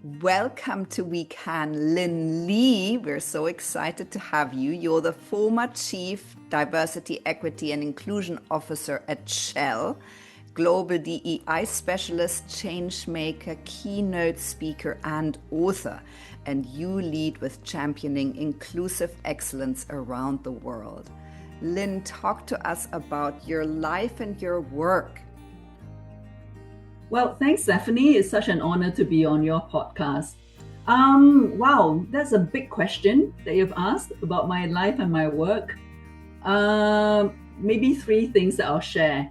Welcome to WECAN, Lyn Lee. We're so excited to have you. You're the former Chief Diversity, Equity and Inclusion Officer at Shell, Global DEI Specialist, Changemaker, Keynote Speaker and author. And you lead with championing inclusive excellence around the world. Lyn, talk to us about your life and your work. Well, thanks, Stephanie. It's such an honor to be on your podcast. Wow, that's a big question that you've asked about my life and my work. Maybe three things that I'll share.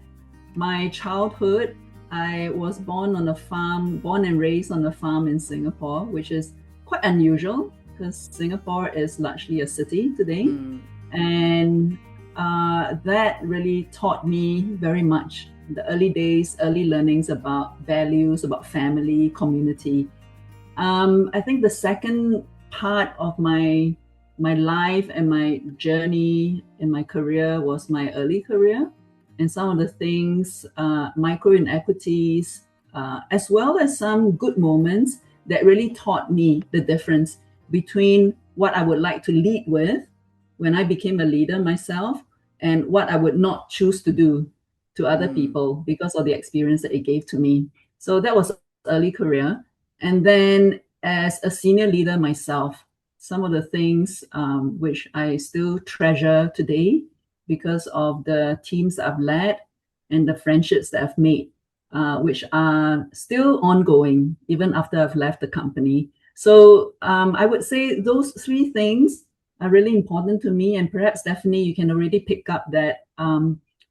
My childhood, I was born and raised on a farm in Singapore, which is quite unusual because Singapore is largely a city today. And that really taught me very much. The early days, early learnings about values, about family, community. I think the second part of my life and my journey in my career was my early career, and some of the things, micro inequities, as well as some good moments that really taught me the difference between what I would like to lead with when I became a leader myself and what I would not choose to do to other people because of the experience that it gave to me. So that was early career. And then as a senior leader myself, some of the things which I still treasure today because of the teams that I've led and the friendships that I've made, which are still ongoing even after I've left the company. So I would say those three things are really important to me. And perhaps, Stephanie, you can already pick up that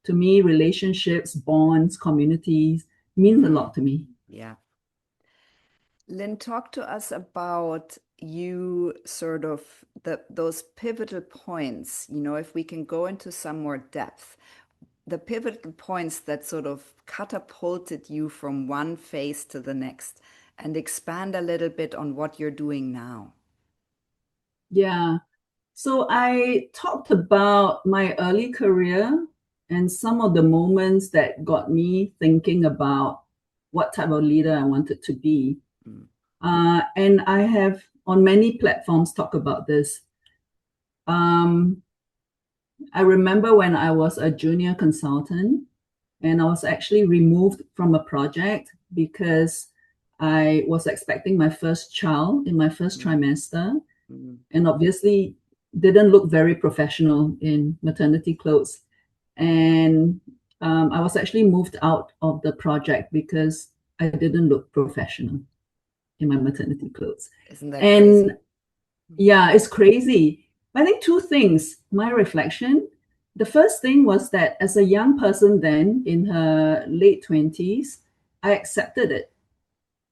to me, relationships, bonds, communities means a lot to me. Yeah. Lyn, talk to us about you sort of those pivotal points, if we can go into some more depth, the pivotal points that sort of catapulted you from one phase to the next, and expand a little bit on what you're doing now. Yeah. So I talked about my early career and some of the moments that got me thinking about what type of leader I wanted to be. And I have on many platforms talked about this. I remember when I was a junior consultant and I was actually removed from a project because I was expecting my first child in my first trimester, and obviously didn't look very professional in maternity clothes. And I was actually moved out of the project because I didn't look professional in my maternity clothes. Isn't that crazy? Yeah, it's crazy. I think two things, my reflection. The first thing was that as a young person then in her late 20s, I accepted it.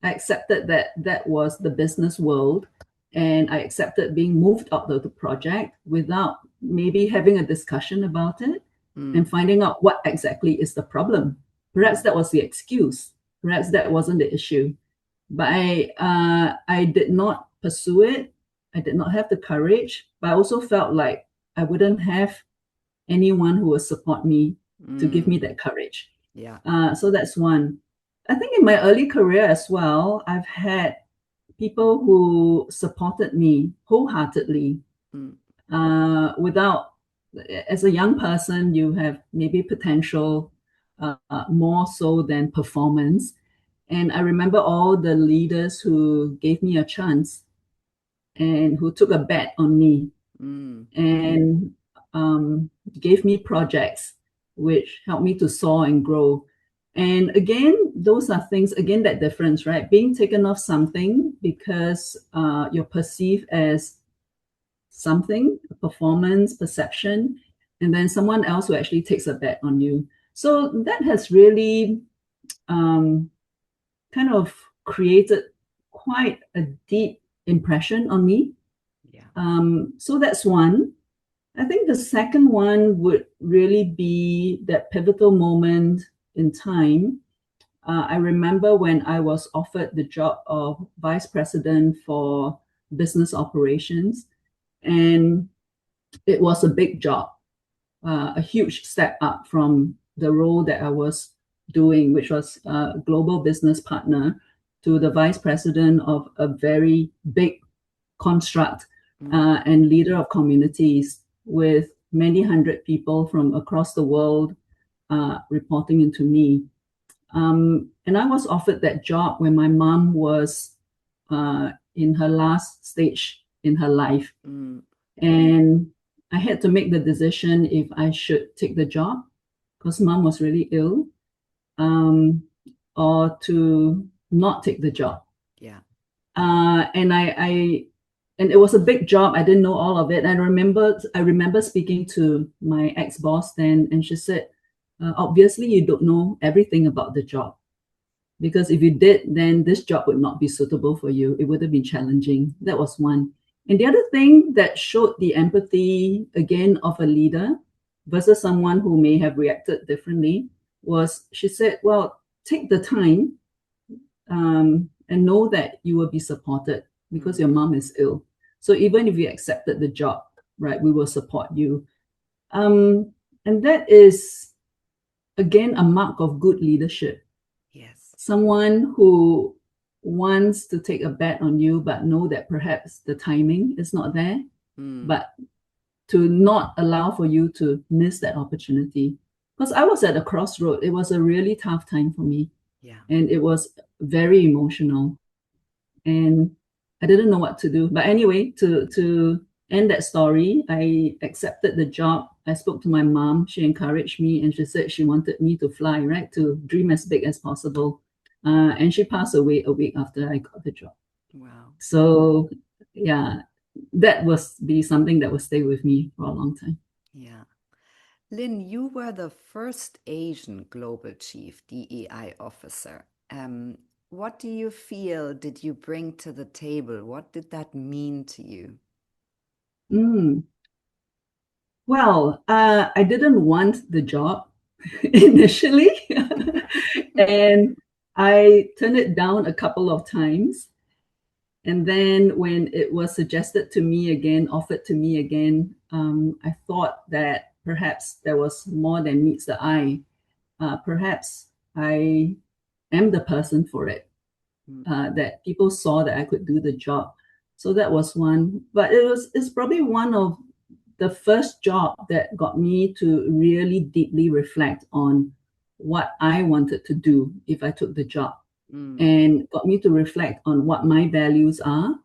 I accepted that that was the business world, and I accepted being moved out of the project without maybe having a discussion about it and finding out what exactly is the problem. Perhaps that was the excuse. Perhaps that wasn't the issue. But I did not pursue it. I did not have the courage, but I also felt like I wouldn't have anyone who would support me to give me that courage. Yeah. So that's one. I think in my early career as well, I've had people who supported me wholeheartedly. Without, as a young person, you have maybe potential more so than performance. And I remember all the leaders who gave me a chance and who took a bet on me and gave me projects which helped me to soar and grow. And again, those are things, again, that difference, right? Being taken off something because you're perceived as something, a performance, perception, and then someone else who actually takes a bet on you. So that has really kind of created quite a deep impression on me. So that's one. I think the second one would really be that pivotal moment in time. I remember when I was offered the job of vice president for business operations, and it was a big job, a huge step up from the role that I was doing, which was global business partner. to the vice president of a very big construct and leader of communities with many hundred people from across the world reporting into me. And I was offered that job when my mom was in her last stage in her life. And I had to make the decision if I should take the job because mom was really ill, or to not take the job. Yeah. And and it was a big job. I didn't know all of it. I remember speaking to my ex-boss then, and she said, obviously you don't know everything about the job, because if you did, then this job would not be suitable for you. It would have been challenging. That was one. And the other thing that showed the empathy, again, of a leader versus someone who may have reacted differently was she said, well, take the time and know that you will be supported because your mom is ill. So even if you accepted the job, right, we will support you. And that is, again, a mark of good leadership. Yes. Someone who wants to take a bet on you, but know that perhaps the timing is not there, but to not allow for you to miss that opportunity. Because I was at a crossroad. It was a really tough time for me. Yeah. And it was very emotional. And I didn't know what to do. But anyway, to end that story, I accepted the job. I spoke to my mom. She encouraged me, and she said she wanted me to fly, right, to dream as big as possible. And she passed away a week after I got the job. Wow. So yeah, that was be something that will stay with me for a long time. Yeah. Lyn, you were the first Asian Global Chief DEI Officer. What do you feel did you bring to the table? What did that mean to you? Well, I didn't want the job initially, and I turned it down a couple of times. And then when it was suggested to me again, offered to me again, I thought that perhaps there was more than meets the eye. Perhaps I am the person for it, that people saw that I could do the job. So that was one. But it's probably one of the first job that got me to really deeply reflect on what I wanted to do if I took the job, and got me to reflect on what my values are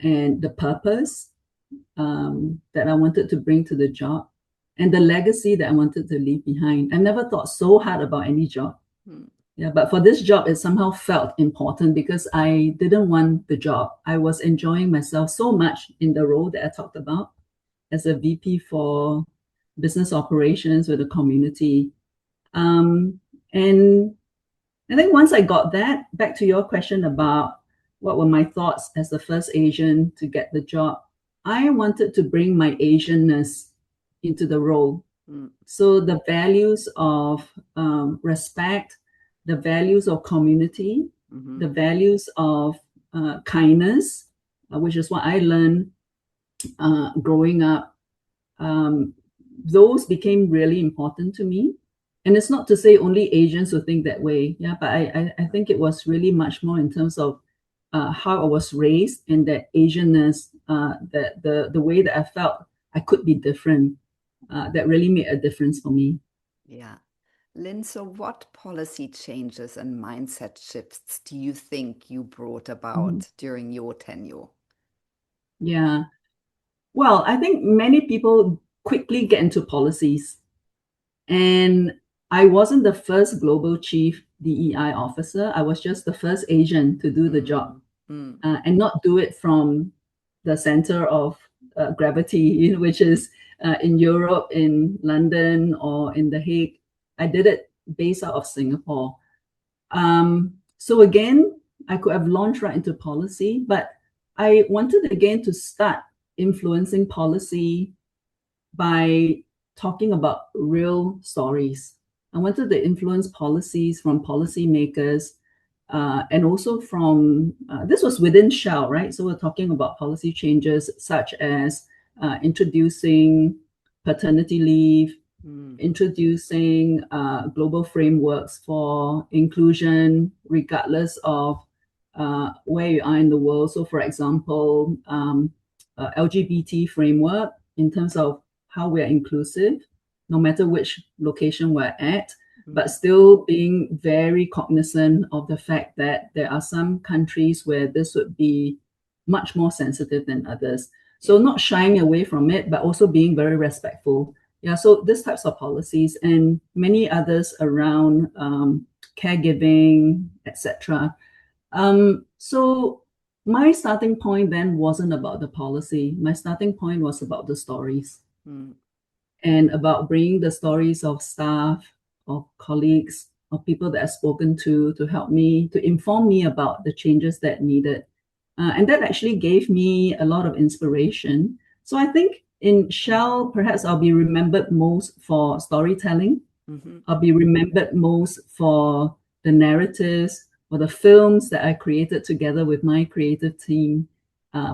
and the purpose that I wanted to bring to the job and the legacy that I wanted to leave behind. I never thought so hard about any job. Yeah, but for this job, it somehow felt important because I didn't want the job. I was enjoying myself so much in the role that I talked about as a VP for business operations with the community. And I think once I got that, back to your question about what were my thoughts as the first Asian to get the job, I wanted to bring my Asianness into the role. So the values of respect, the values of community, the values of kindness, which is what I learned growing up, those became really important to me. And it's not to say only Asians who think that way, yeah, but I think it was really much more in terms of how I was raised and that Asianness, that the way that I felt I could be different, that really made a difference for me. Yeah. Lyn, so what policy changes and mindset shifts do you think you brought about during your tenure? Yeah. Well, I think many people quickly get into policies. And I wasn't the first global chief DEI officer. I was just the first Asian to do the job, and not do it from the center of gravity, which is in Europe, in London, or in The Hague. I did it based out of Singapore. So again, I could have launched right into policy, but I wanted again to start influencing policy by talking about real stories. I wanted to influence policies from policymakers, and also from, this was within Shell, right? So we're talking about policy changes such as introducing paternity leave, introducing global frameworks for inclusion, regardless of where you are in the world. So, for example, LGBT framework in terms of how we are inclusive, no matter which location we're at, but still being very cognizant of the fact that there are some countries where this would be much more sensitive than others. So not shying away from it, but also being very respectful. Yeah, so these types of policies and many others around caregiving, etc. So my starting point then wasn't about the policy. My starting point was about the stories and about bringing the stories of staff, of colleagues, of people that I've spoken to help me, to inform me about the changes that needed. And that actually gave me a lot of inspiration. So I think in Shell, perhaps I'll be remembered most for storytelling. I'll be remembered most for the narratives, for the films that I created together with my creative team,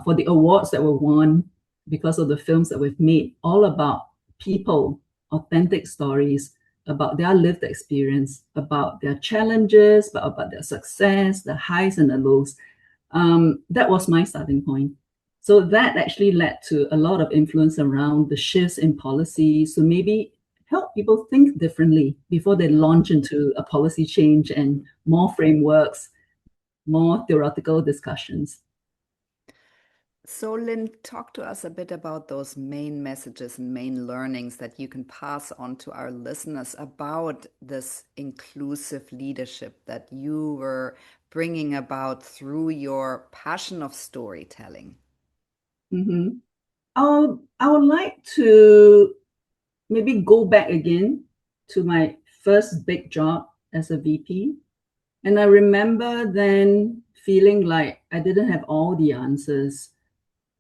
for the awards that were won because of the films that we've made, all about people, authentic stories, about their lived experience, about their challenges, but about their success, the highs and the lows. That was my starting point. So that actually led to a lot of influence around the shifts in policy. So maybe help people think differently before they launch into a policy change and more frameworks, more theoretical discussions. So, Lyn, talk to us a bit about those main messages and main learnings that you can pass on to our listeners about this inclusive leadership that you were bringing about through your passion of storytelling. I would like to maybe go back again to my first big job as a VP. And I remember then feeling like I didn't have all the answers.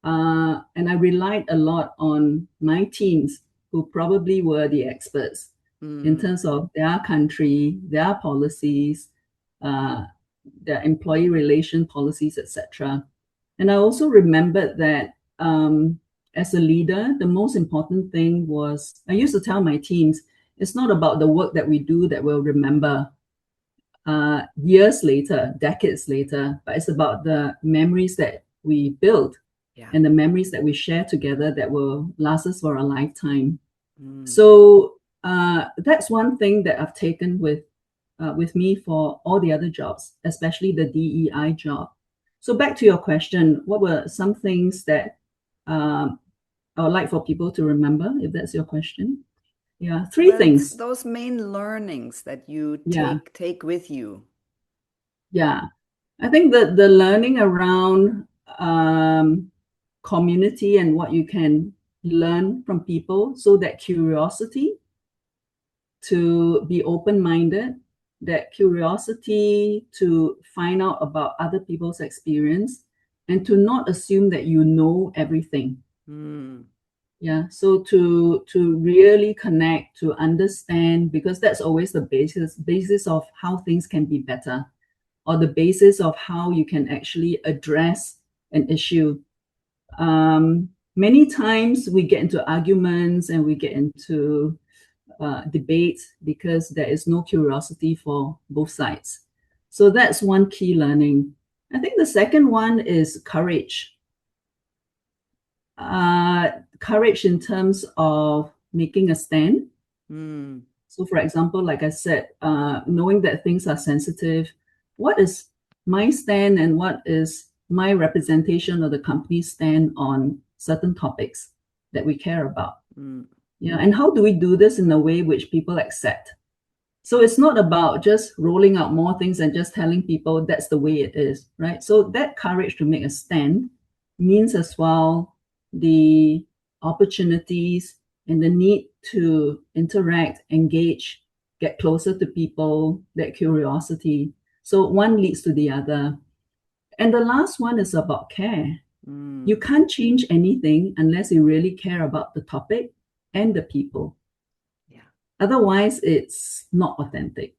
And I relied a lot on my teams, who probably were the experts in terms of their country, their policies, their employee relation policies, etc. And I also remembered that as a leader, the most important thing was, I used to tell my teams, it's not about the work that we do that we'll remember years later, decades later, but it's about the memories that we build and the memories that we share together that will last us for a lifetime. So that's one thing that I've taken with me for all the other jobs, especially the DEI job. So back to your question, what were some things that I would like for people to remember, if that's your question? Yeah, three things. Those main learnings that you take with you. Yeah, I think that the learning around community and what you can learn from people, so that curiosity to be open-minded, that curiosity to find out about other people's experience, and to not assume that you know everything. Yeah, so to really connect, to understand, because that's always the basis of how things can be better, or the basis of how you can actually address an issue. Many times we get into arguments and we get into debates because there is no curiosity for both sides. So that's one key learning. I think the second one is courage. Courage in terms of making a stand. So for example, like I said, knowing that things are sensitive, what is my stand and what is my representation of the company's stand on certain topics that we care about? Yeah, and how do we do this in a way which people accept? So it's not about just rolling out more things and just telling people that's the way it is, right? So that courage to make a stand means as well the opportunities and the need to interact, engage, get closer to people, that curiosity. So one leads to the other. And the last one is about care. You can't change anything unless you really care about the topic and the people. Otherwise, it's not authentic.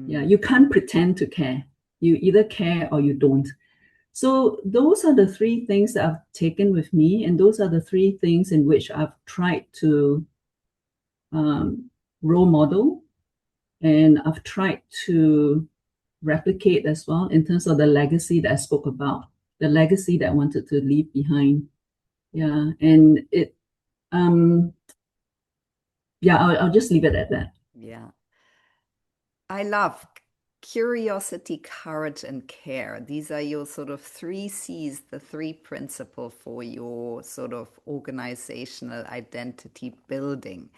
Yeah, you can't pretend to care. You either care or you don't. So those are the three things that I've taken with me, and those are the three things in which I've tried to role model, and I've tried to replicate as well in terms of the legacy that I spoke about, the legacy that I wanted to leave behind. Yeah, and um, yeah, I'll just leave it at that. Yeah. I love curiosity, courage, and care. These are your sort of three C's, the three principle for your sort of organizational identity building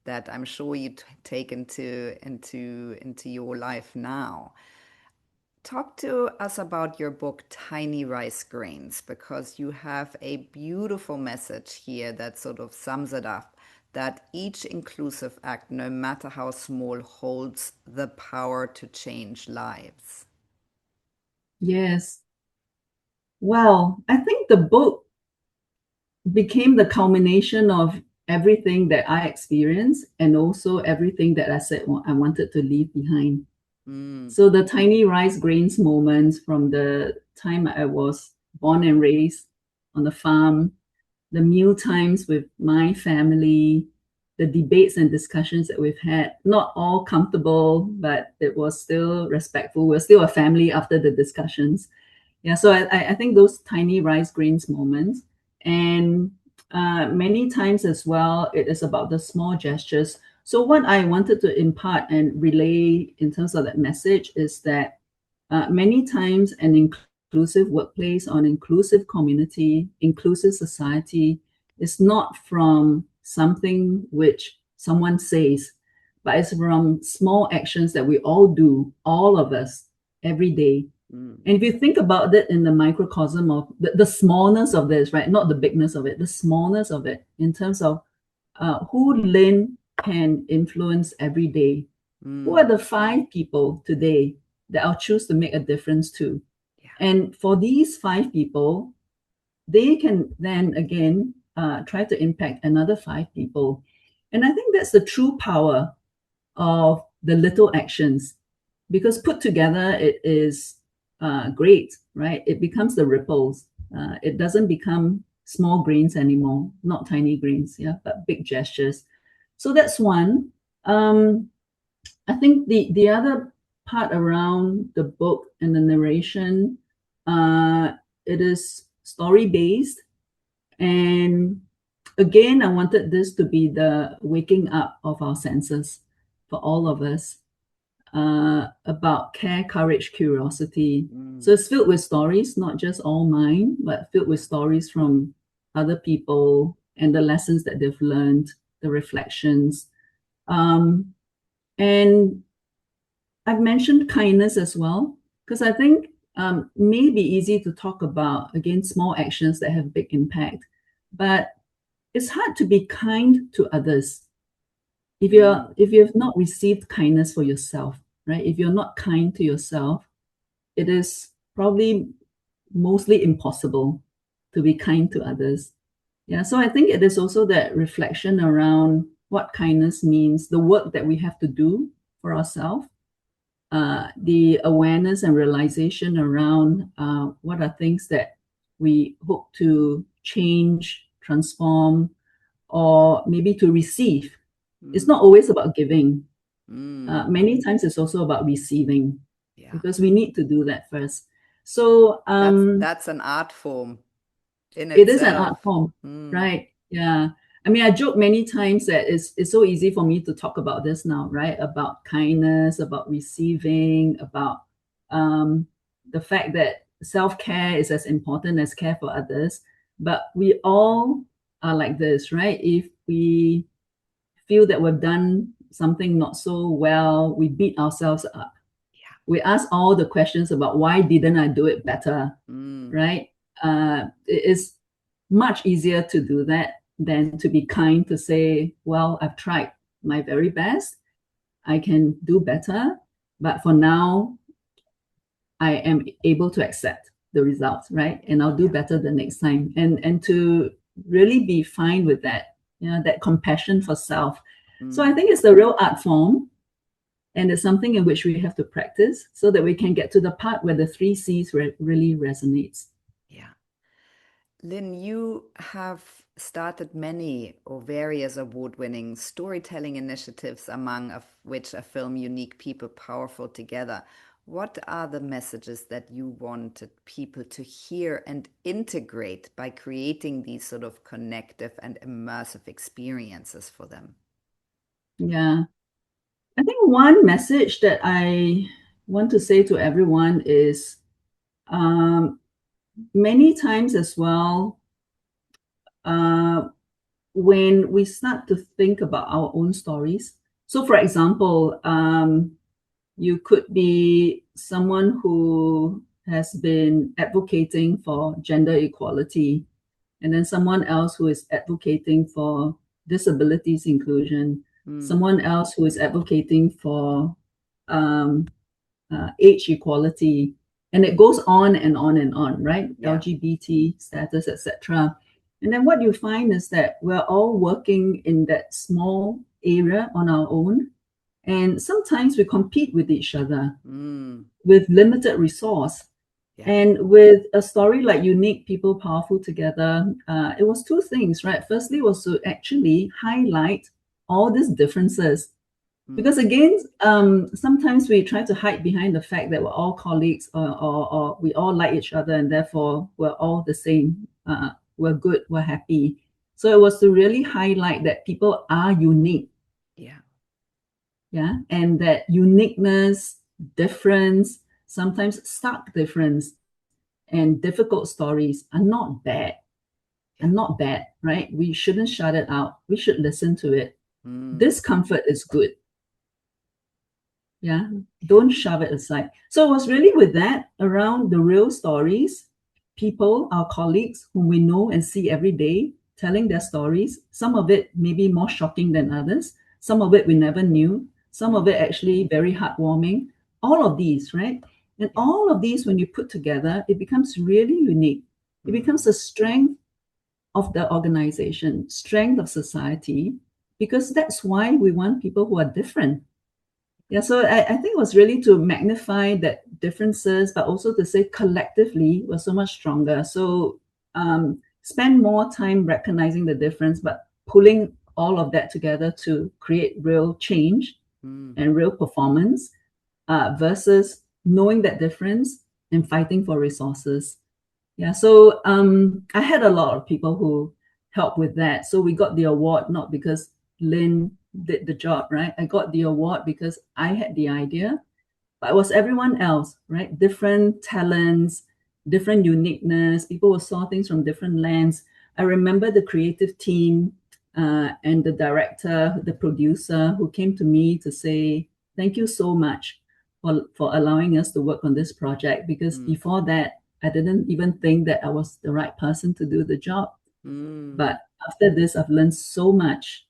that I'm sure you take into your life now. Talk to us about your book, Tiny Rice Grains, because you have a beautiful message here that sort of sums it up, that each inclusive act, no matter how small, holds the power to change lives. Yes. Well, I think the book became the culmination of everything that I experienced and also everything that I said I wanted to leave behind. So the tiny rice grains moments from the time I was born and raised on the farm, the meal times with my family, the debates and discussions that we've had, not all comfortable, but it was still respectful. We're still a family after the discussions. Yeah, so I think those tiny rice grains moments, and many times as well, it is about the small gestures. So what I wanted to impart and relay in terms of that message is that many times an inclusive workplace or an inclusive community, inclusive society is not from something which someone says, but it's from small actions that we all do, all of us, every day. And if you think about it in the microcosm of the smallness of this, right? Not the bigness of it, the smallness of it in terms of who Lyn can influence every day. Who are the 5 people today that I'll choose to make a difference to? Yeah. And for these 5 people, they can then again try to impact another 5 people. And I think that's the true power of the little actions, because put together it is great, right? It becomes the ripples. It doesn't become small grains anymore, not tiny grains, yeah, but big gestures. So that's one. I think the other part around the book and the narration, it is story based, and again, I wanted this to be the waking up of our senses for all of us about care, courage, curiosity. So it's filled with stories, not just all mine, but filled with stories from other people and the lessons that they've learned, the reflections. And I've mentioned kindness as well, because I think may be easy to talk about, again, small actions that have big impact, but it's hard to be kind to others if you've not received kindness for yourself, right? If you're not kind to yourself, it is probably mostly impossible to be kind to others. Yeah, so I think it is also that reflection around what kindness means, the work that we have to do for ourselves, the awareness and realization around what are things that we hope to change, transform, or maybe to receive. It's not always about giving. Many times it's also about receiving, because we need to do that first. So that's an art form in it is an itself. art form, right? Yeah. I mean, I joke many times that it's so easy for me to talk about this now, right? About kindness, about receiving, about the fact that self-care is as important as care for others. But we all are like this, right? If we feel that we've done something not so well, we beat ourselves up. Yeah. We ask all the questions about why didn't I do it better, right? It is much easier to do that than to be kind, to say, well, I've tried my very best. I can do better. But for now, I am able to accept the results, right? And I'll do better the next time. And to really be fine with that, that compassion for self. So I think it's the real art form. And it's something in which we have to practice so that we can get to the part where the 3 C's really resonates. Yeah. Lyn, you have started many or various award-winning storytelling initiatives, among of which a film Unique People Powerful Together. What are the messages that you wanted people to hear and integrate by creating these sort of connective and immersive experiences for them? Yeah. I think one message that I want to say to everyone is many times as well, when we start to think about our own stories. So, for example, you could be someone who has been advocating for gender equality, and then someone else who is advocating for disabilities inclusion, someone else who is advocating for age equality, and it goes on and on and on, right? Yeah. LGBT status, etc. And then what you find is that we're all working in that small area on our own, and sometimes we compete with each other with limited resource. Yeah. And with a story like Unique People Powerful Together, it was two things, right? Firstly was to actually highlight all these differences. Because again, sometimes we try to hide behind the fact that we're all colleagues, or we all like each other, and therefore we're all the same. We're good, we're happy. So it was to really highlight that people are unique. Yeah. Yeah. And that uniqueness, difference, sometimes stark difference, and difficult stories are not bad. Are not bad, right? We shouldn't shut it out. We should listen to it. Discomfort is good. Yeah, don't shove it aside. So it was really with that around the real stories, people, our colleagues whom we know and see every day, telling their stories. Some of it maybe more shocking than others. Some of it we never knew. Some of it actually very heartwarming. All of these, right? And all of these, when you put together, it becomes really unique. It becomes a strength of the organization, strength of society, because that's why we want people who are different. Yeah, so I think it was really to magnify that differences, but also to say collectively we're so much stronger. So spend more time recognizing the difference, but pulling all of that together to create real change and real performance, versus knowing that difference and fighting for resources. Yeah, so I had a lot of people who helped with that. So we got the award not because Lyn did the job, right? I got the award because I had the idea, but it was everyone else, right? Different talents, different uniqueness. People saw things from different lens. I remember the creative team and the director, the producer, who came to me to say, "Thank you so much for allowing us to work on this project." Because before that, I didn't even think that I was the right person to do the job. But after this, I've learned so much.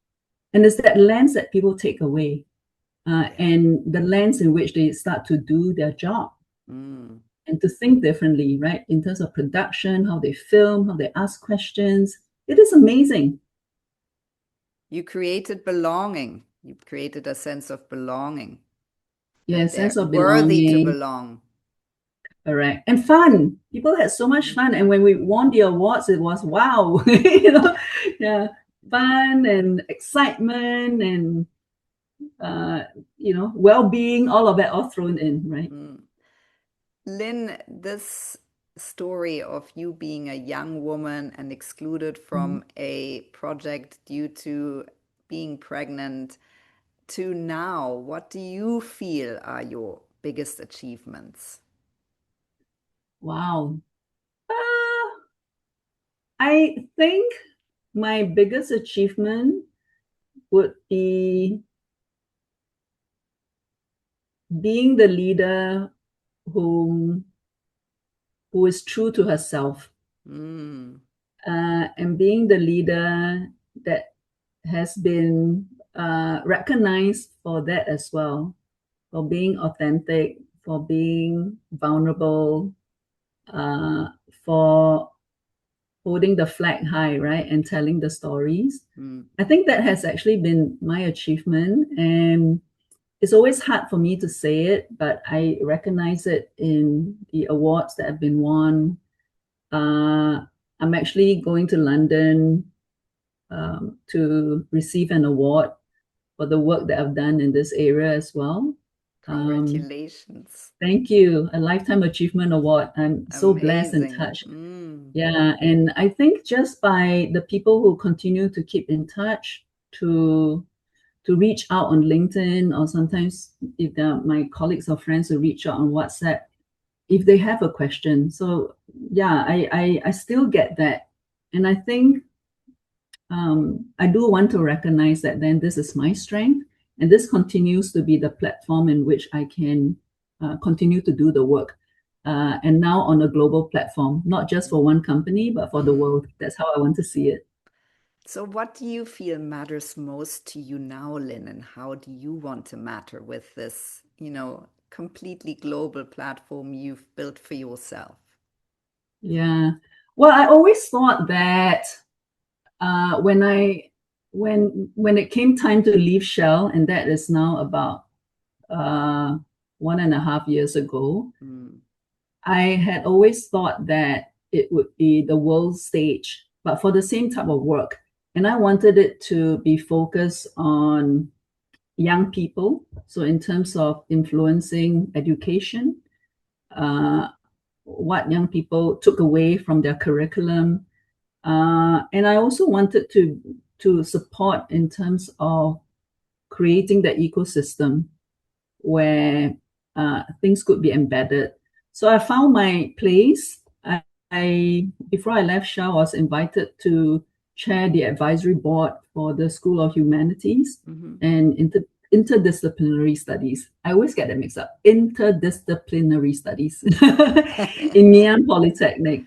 And it's that lens that people take away, and the lens in which they start to do their job and to think differently, right? In terms of production, how they film, how they ask questions. It is amazing. You created belonging. You created a sense of belonging. Yeah, sense of Worthy to belonging. belong. Correct. And fun. People had so much fun. And when we won the awards, it was wow. You know, yeah, fun and excitement and well-being, all of that all thrown in, right? Lyn, this story of you being a young woman and excluded from a project due to being pregnant to now, what do you feel are your biggest achievements? Wow. I think my biggest achievement would be being the leader who is true to herself, and being the leader that has been recognized for that as well, for being authentic, for being vulnerable, for holding the flag high, right, and telling the stories. I think that has actually been my achievement, and it's always hard for me to say it, but I recognize it in the awards that have been won. I'm actually going to London to receive an award for the work that I've done in this area as well. Congratulations. Thank you. A Lifetime Achievement Award. I'm so blessed and Amazing. touched. Yeah, and I think just by the people who continue to keep in touch, to reach out on LinkedIn, or sometimes if they're my colleagues or friends who reach out on WhatsApp, if they have a question. So yeah, I still get that. And I think I do want to recognize that then this is my strength, and this continues to be the platform in which I can continue to do the work. And now on a global platform, not just for one company, but for the world. That's how I want to see it. So what do you feel matters most to you now, Lyn, and how do you want to matter with this, completely global platform you've built for yourself? Yeah. Well, I always thought that when it came time to leave Shell, and that is now about 1.5 years ago, I had always thought that it would be the world stage, but for the same type of work. And I wanted it to be focused on young people. So in terms of influencing education, what young people took away from their curriculum. And I also wanted to support in terms of creating the ecosystem where things could be embedded. So I found my place. I before I left Shell, I was invited to chair the advisory board for the School of Humanities and interdisciplinary studies. I always get them mixed up. Interdisciplinary studies in Ngee Polytechnic.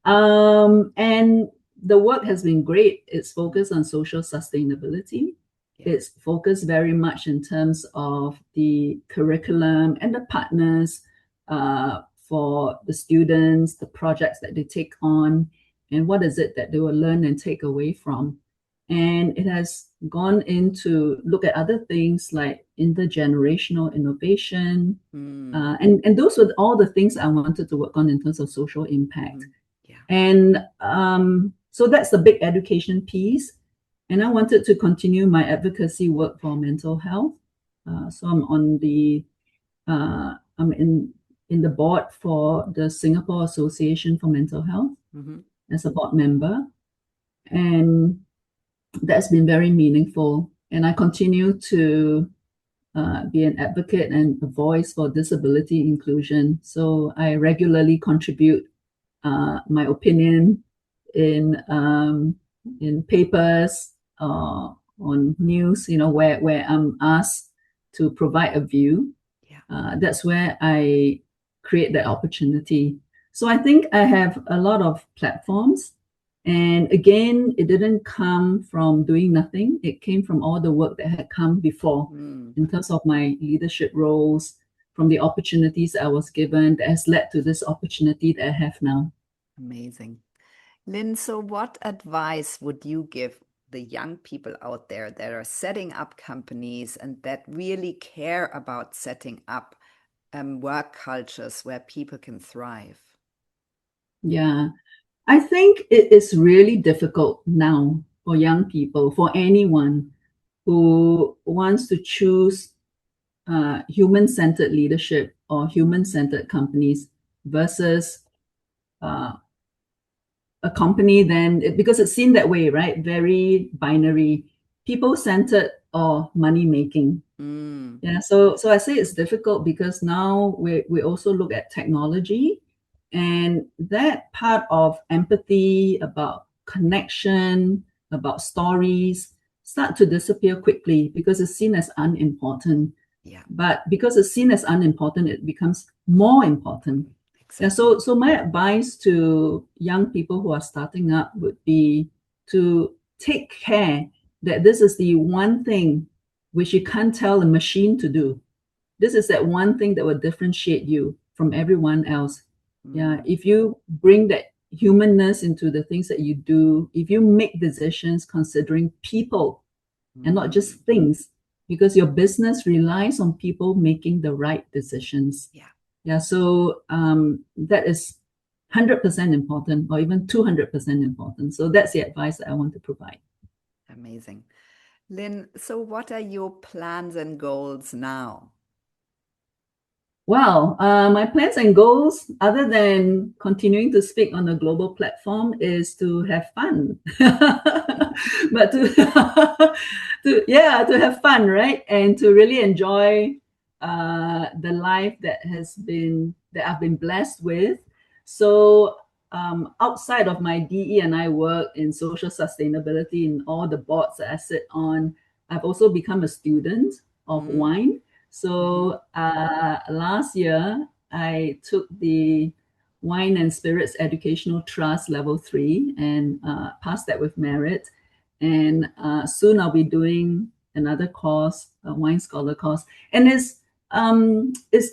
And the work has been great. It's focused on social sustainability. It's focused very much in terms of the curriculum and the partners for the students, the projects that they take on, and what is it that they will learn and take away from. And it has gone into look at other things like intergenerational innovation. And those were all the things I wanted to work on in terms of social impact. And so that's the big education piece. And I wanted to continue my advocacy work for mental health. So I'm on I'm in the board for the Singapore Association for Mental Health as a board member. And that's been very meaningful. And I continue to be an advocate and a voice for disability inclusion. So I regularly contribute my opinion in papers, on news, where I'm asked to provide a view. That's where I create that opportunity. So I think I have a lot of platforms. And again, it didn't come from doing nothing. It came from all the work that had come before in terms of my leadership roles, from the opportunities I was given that has led to this opportunity that I have now. Amazing. Lyn, so what advice would you give the young people out there that are setting up companies and that really care about setting up work cultures where people can thrive? Yeah, I think it is really difficult now for young people, for anyone who wants to choose human-centered leadership or human-centered companies versus a company then, because it's seen that way, right? Very binary, people-centered or money-making. Yeah, so I say it's difficult because now we also look at technology, and that part of empathy, about connection, about stories start to disappear quickly because it's seen as unimportant. But because it's seen as unimportant, it becomes more important. Yeah, so my advice to young people who are starting up would be to take care that this is the one thing which you can't tell a machine to do. This is that one thing that will differentiate you from everyone else. Yeah, if you bring that humanness into the things that you do, if you make decisions considering people and not just things, because your business relies on people making the right decisions. Yeah, so that is 100% important, or even 200% important. So that's the advice that I want to provide. Amazing. Lyn, so what are your plans and goals now? Well, my plans and goals, other than continuing to speak on a global platform, is to have fun. But to have fun, right? And to really enjoy the life that I've been blessed with. So outside of my DE&I work in social sustainability in all the boards that I sit on, I've also become a student of wine. So last year, I took the Wine and Spirits Educational Trust Level 3 and passed that with merit. And soon I'll be doing another course, a wine scholar course. And it's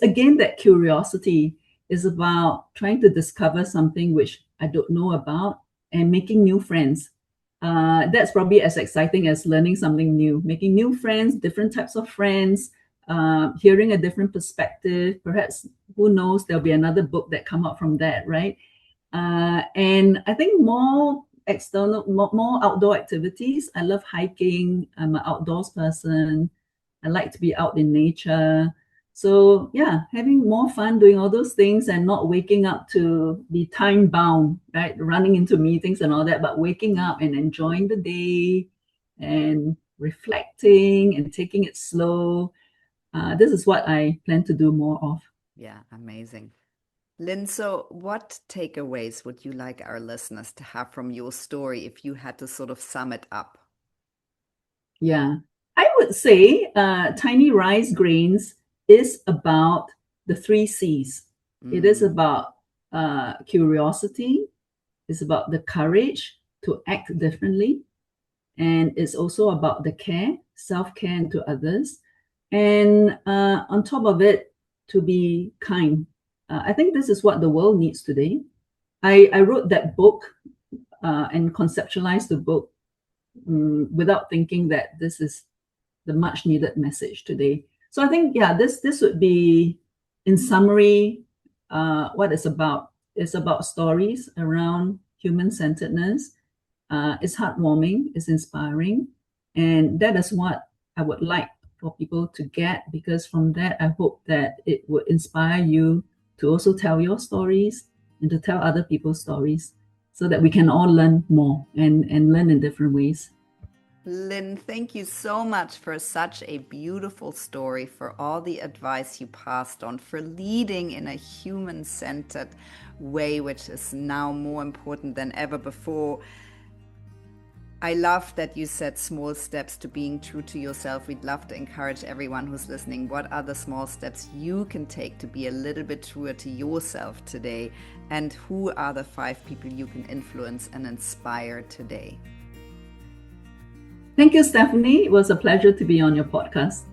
again that curiosity is about trying to discover something which I don't know about and making new friends. That's probably as exciting as learning something new, making new friends, different types of friends, hearing a different perspective. Perhaps, who knows, there'll be another book that come out from that, right? And I think more outdoor activities. I love hiking. I'm an outdoors person. I like to be out in nature. So yeah, having more fun doing all those things and not waking up to be time bound, right? Running into meetings and all that, but waking up and enjoying the day and reflecting and taking it slow. This is what I plan to do more of. Yeah, amazing. Lyn, so what takeaways would you like our listeners to have from your story if you had to sort of sum it up? Yeah, I would say Tiny Rice Grains is about the 3 C's. It is about curiosity, it's about the courage to act differently, and it's also about the care, self-care to others. And on top of it, to be kind. I think this is what the world needs today. I wrote that book and conceptualized the book without thinking that this is the much needed message today. So I think, yeah, this would be, in summary, what it's about. It's about stories around human-centeredness. It's heartwarming, it's inspiring, and that is what I would like for people to get, because from that, I hope that it would inspire you to also tell your stories and to tell other people's stories so that we can all learn more and learn in different ways. Lyn, thank you so much for such a beautiful story, for all the advice you passed on, for leading in a human-centered way, which is now more important than ever before. I love that you said small steps to being true to yourself. We'd love to encourage everyone who's listening. What are the small steps you can take to be a little bit truer to yourself today? And who are the 5 people you can influence and inspire today? Thank you, Stephanie. It was a pleasure to be on your podcast.